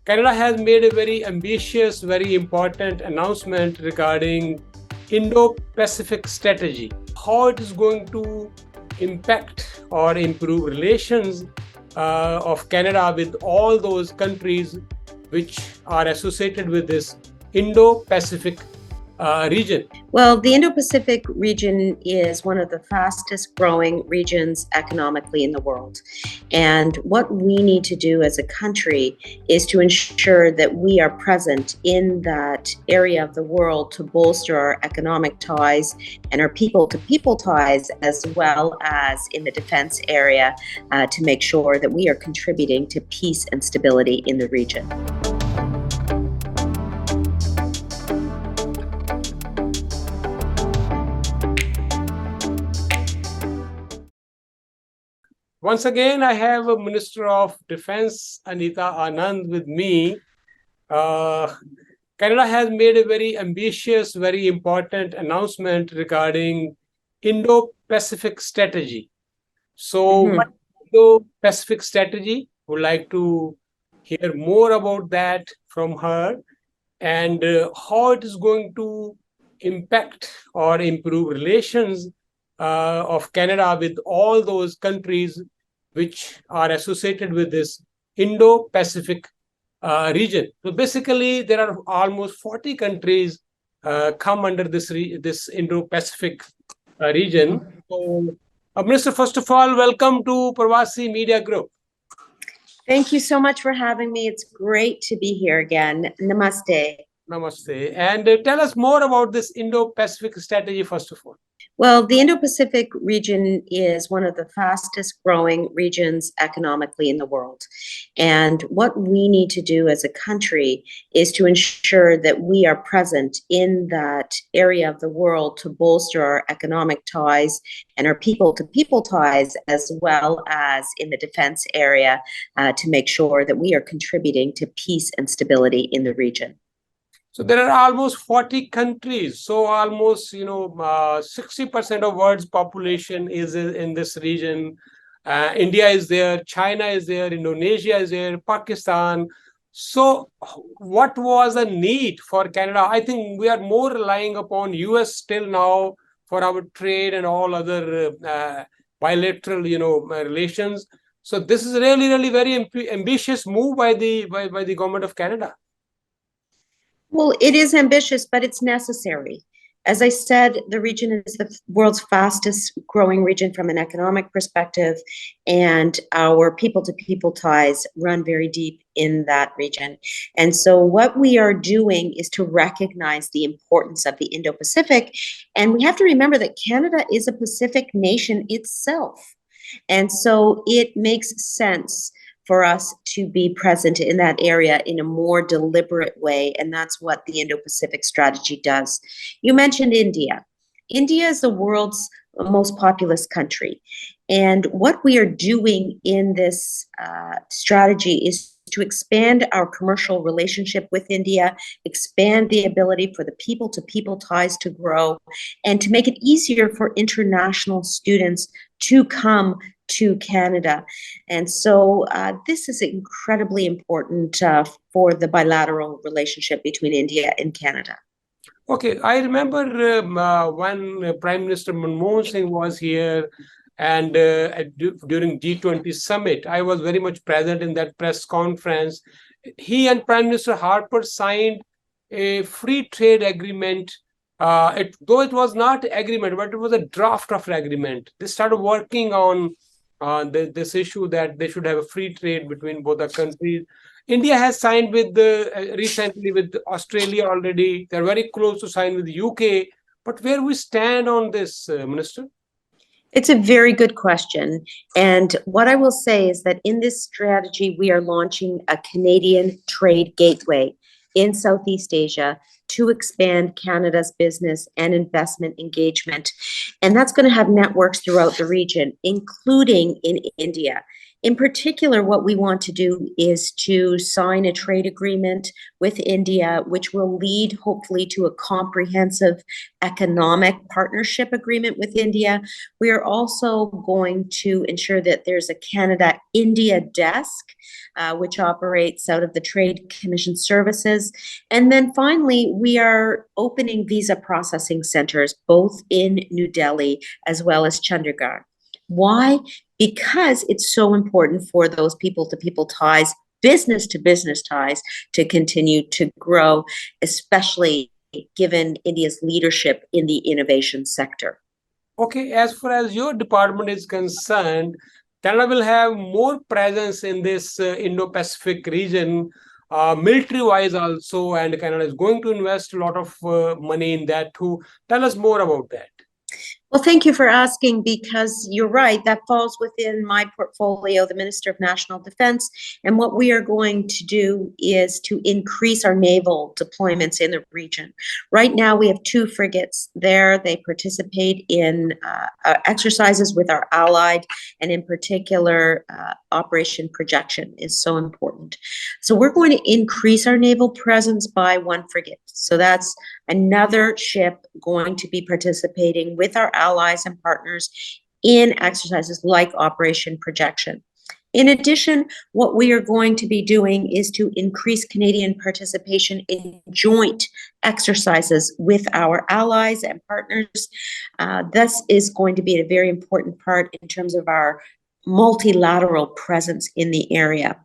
Canada has made a very ambitious, very important announcement regarding Indo-Pacific strategy, how it is going to impact or improve relations of Canada with all those countries which are associated with this Indo-Pacific region. Well, the Indo-Pacific region is one of the fastest growing regions economically in the world. And what we need to do as a country is to ensure that we are present in that area of the world to bolster our economic ties and our people-to-people ties, as well as in the defense area, to make sure that we are contributing to peace and stability in the region. Once again, I have a Minister of Defense, Anita, Anand, with me. Canada has made a very ambitious, very important announcement regarding Indo-Pacific strategy. So, what Indo-Pacific strategy? Would like to hear more about that from her, and how it is going to impact or improve relations of Canada with all those countries which are associated with this Indo-Pacific region. So basically, there are almost 40 countries come under this Indo-Pacific region. So, Minister, first of all, welcome to Parvasi Media Group. Thank you so much for having me. It's great to be here again. Namaste. Namaste. And tell us more about this Indo-Pacific strategy, first of all. Well, the Indo-Pacific region is one of the fastest growing regions economically in the world. And what we need to do as a country is to ensure that we are present in that area of the world to bolster our economic ties and our people-to-people ties, as well as in the defense area, to make sure that we are contributing to peace and stability in the region. So there are almost 40 countries. So almost, 60% of world's population is in this region. India is there, China is there, Indonesia is there, Pakistan. So what was the need for Canada? I think we are more relying upon US still now for our trade and all other bilateral, relations. So this is really, really very ambitious move by the government of Canada. Well, it is ambitious, but it's necessary. As I said, the region is the world's fastest growing region from an economic perspective, and our people-to-people ties run very deep in that region. And so what we are doing is to recognize the importance of the Indo-Pacific, and we have to remember that Canada is a Pacific nation itself. And so it makes sense for us to be present in that area in a more deliberate way. And that's what the Indo-Pacific strategy does. You mentioned India. India is the world's most populous country. And what we are doing in this strategy is to expand our commercial relationship with India, expand the ability for the people-to-people ties to grow, and to make it easier for international students to come to Canada. And so this is incredibly important for the bilateral relationship between India and Canada. Okay, I remember when Prime Minister Manmohan Singh was here, and during G20 summit, I was very much present in that press conference. He and Prime Minister Harper signed a free trade agreement. Though it was not agreement, but it was a draft of agreement. They started working on this issue that they should have a free trade between both the countries. India has signed with recently with Australia already. They're very close to sign with the UK. But where we stand on this, Minister? It's a very good question. And what I will say is that in this strategy, we are launching a Canadian trade gateway in Southeast Asia to expand Canada's business and investment engagement. And that's going to have networks throughout the region, including in India. In particular, what we want to do is to sign a trade agreement with India, which will lead hopefully to a comprehensive economic partnership agreement with India. We are also going to ensure that there's a Canada-India desk, which operates out of the Trade Commission services. And then finally, we are opening visa processing centers, both in New Delhi as well as Chandigarh. Why? Because it's so important for those people-to-people ties, business-to-business ties, to continue to grow, especially given India's leadership in the innovation sector. Okay, as far as your department is concerned, Canada will have more presence in this Indo-Pacific region, military-wise also, and Canada is going to invest a lot of money in that too. Tell us more about that. Well, thank you for asking, because you're right, that falls within my portfolio, the Minister of National Defense. And what we are going to do is to increase our naval deployments in the region. Right now, we have 2 frigates there. They participate in exercises with our allied, and in particular, Operation Projection is so important. So we're going to increase our naval presence by 1 frigate. So that's another ship going to be participating with our allies and partners in exercises like Operation Projection. In addition, what we are going to be doing is to increase Canadian participation in joint exercises with our allies and partners. This is going to be a very important part in terms of our multilateral presence in the area.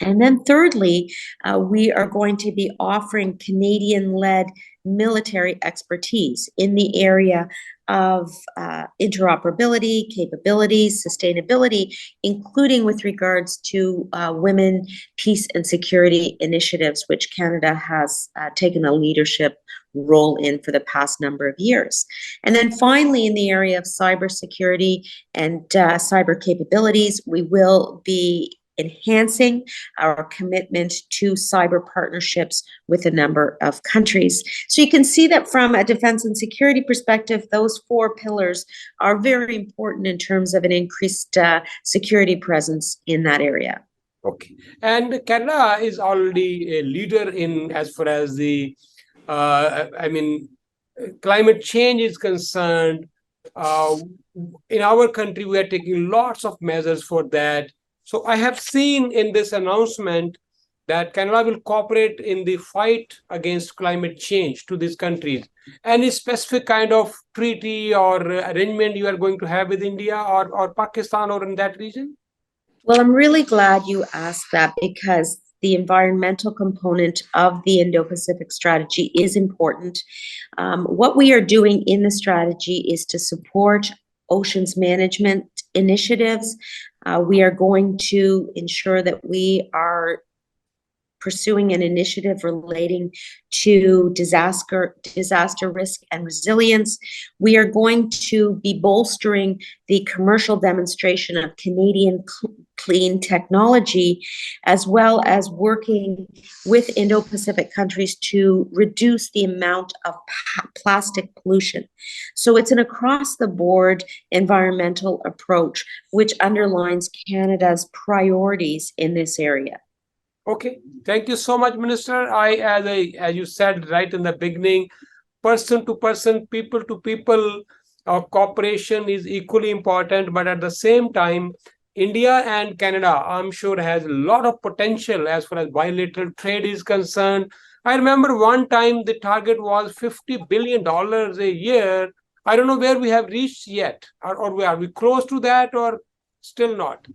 And then thirdly, we are going to be offering Canadian-led military expertise in the area of interoperability, capabilities, sustainability, including with regards to women, peace and security initiatives, which Canada has taken a leadership role in for the past number of years. And then finally, in the area of cybersecurity and cyber capabilities, we will be enhancing our commitment to cyber partnerships with a number of countries. So you can see that from a defense and security perspective, those 4 pillars are very important in terms of an increased security presence in that area. Okay. And Canada is already a leader in, as far as the, climate change is concerned. In our country, we are taking lots of measures for that. So I have seen in this announcement that Canada will cooperate in the fight against climate change to these countries. Any specific kind of treaty or arrangement you are going to have with India or Pakistan or in that region? Well, I'm really glad you asked that, because the environmental component of the Indo-Pacific strategy is important. What we are doing in the strategy is to support oceans management initiatives. We are going to ensure that we are pursuing an initiative relating to disaster risk and resilience. We are going to be bolstering the commercial demonstration of Canadian clean technology, as well as working with Indo-Pacific countries to reduce the amount of plastic pollution. So it's an across-the-board environmental approach, which underlines Canada's priorities in this area. Okay, thank you so much, Minister. As you said right in the beginning, person to person, people to people, cooperation is equally important. But at the same time, India and Canada, I'm sure, has a lot of potential as far as bilateral trade is concerned. I remember one time the target was $50 billion a year. I don't know where we have reached yet, or are we close to that or still not?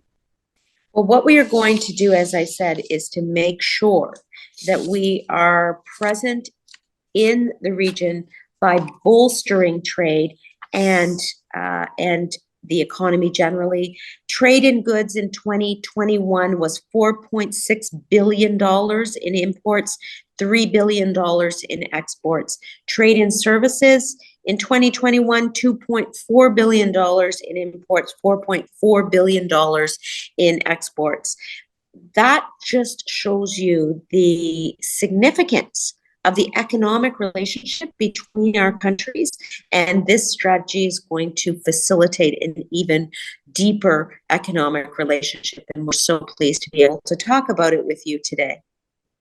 Well, what we are going to do, as I said, is to make sure that we are present in the region by bolstering trade and the economy generally. Trade in goods in 2021 was $4.6 billion in imports, $3 billion in exports. Trade in services in 2021, $2.4 billion in imports, $4.4 billion in exports. That just shows you the significance of the economic relationship between our countries. And this strategy is going to facilitate an even deeper economic relationship. And we're so pleased to be able to talk about it with you today.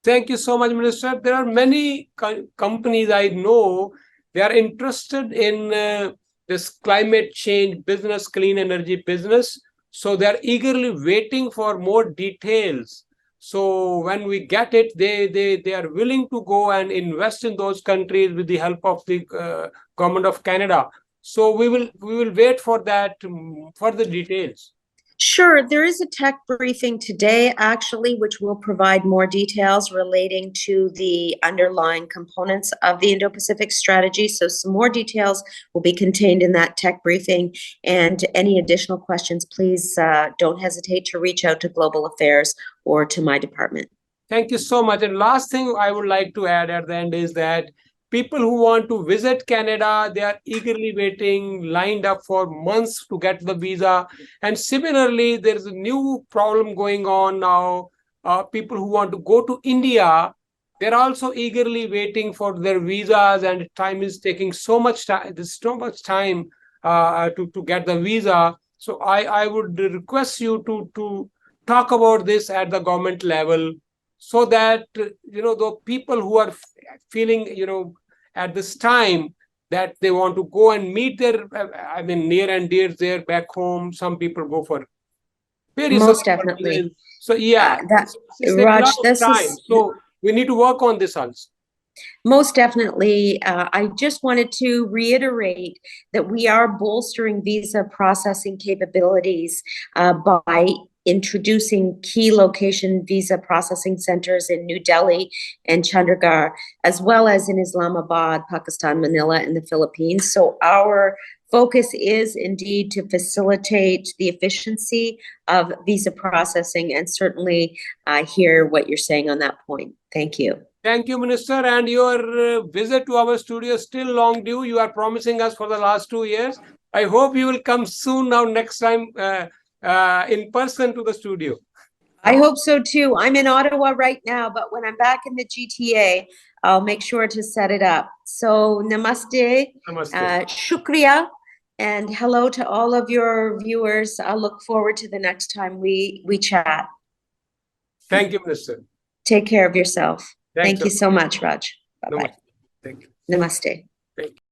Thank you so much, Minister. There are many companies I know, they are interested in this climate change business, clean energy business. So they are eagerly waiting for more details. So when we get it, they are willing to go and invest in those countries with the help of the government of Canada. So we will wait for that further details. Sure, there is a tech briefing today, actually, which will provide more details relating to the underlying components of the Indo-Pacific strategy. So some more details will be contained in that tech briefing. And any additional questions, please don't hesitate to reach out to Global Affairs or to my department. Thank you so much. And last thing I would like to add at the end is that people who want to visit Canada, they are eagerly waiting, lined up for months to get the visa. And similarly, there is a new problem going on now. People who want to go to India, they're also eagerly waiting for their visas, and time is taking so much time. There's so much time to get the visa. So I would request you to talk about this at the government level, so that the people who are feeling at this time that they want to go and meet their near and dear there back home. Some people go for various Most definitely. Places. So yeah, it's Raj, a lot of time. So we need to work on this also. Most definitely. I just wanted to reiterate that we are bolstering visa processing capabilities by introducing key location visa processing centers in New Delhi and Chandigarh, as well as in Islamabad, Pakistan, Manila, and the Philippines. So our focus is indeed to facilitate the efficiency of visa processing, and certainly hear what you're saying on that point. Thank you. Thank you, Minister. And your visit to our studio is still long due. You are promising us for the last 2 years. I hope you will come soon now, next time, in person to the studio. I hope so too. I'm in Ottawa right now, but when I'm back in the GTA, I'll make sure to set it up. So namaste, shukriya, and hello to all of your viewers. I look forward to the next time we chat. Thank you, Minister. Take care of yourself. Thank you so much, Raj. Bye-bye. Thank you. Namaste. Thank you.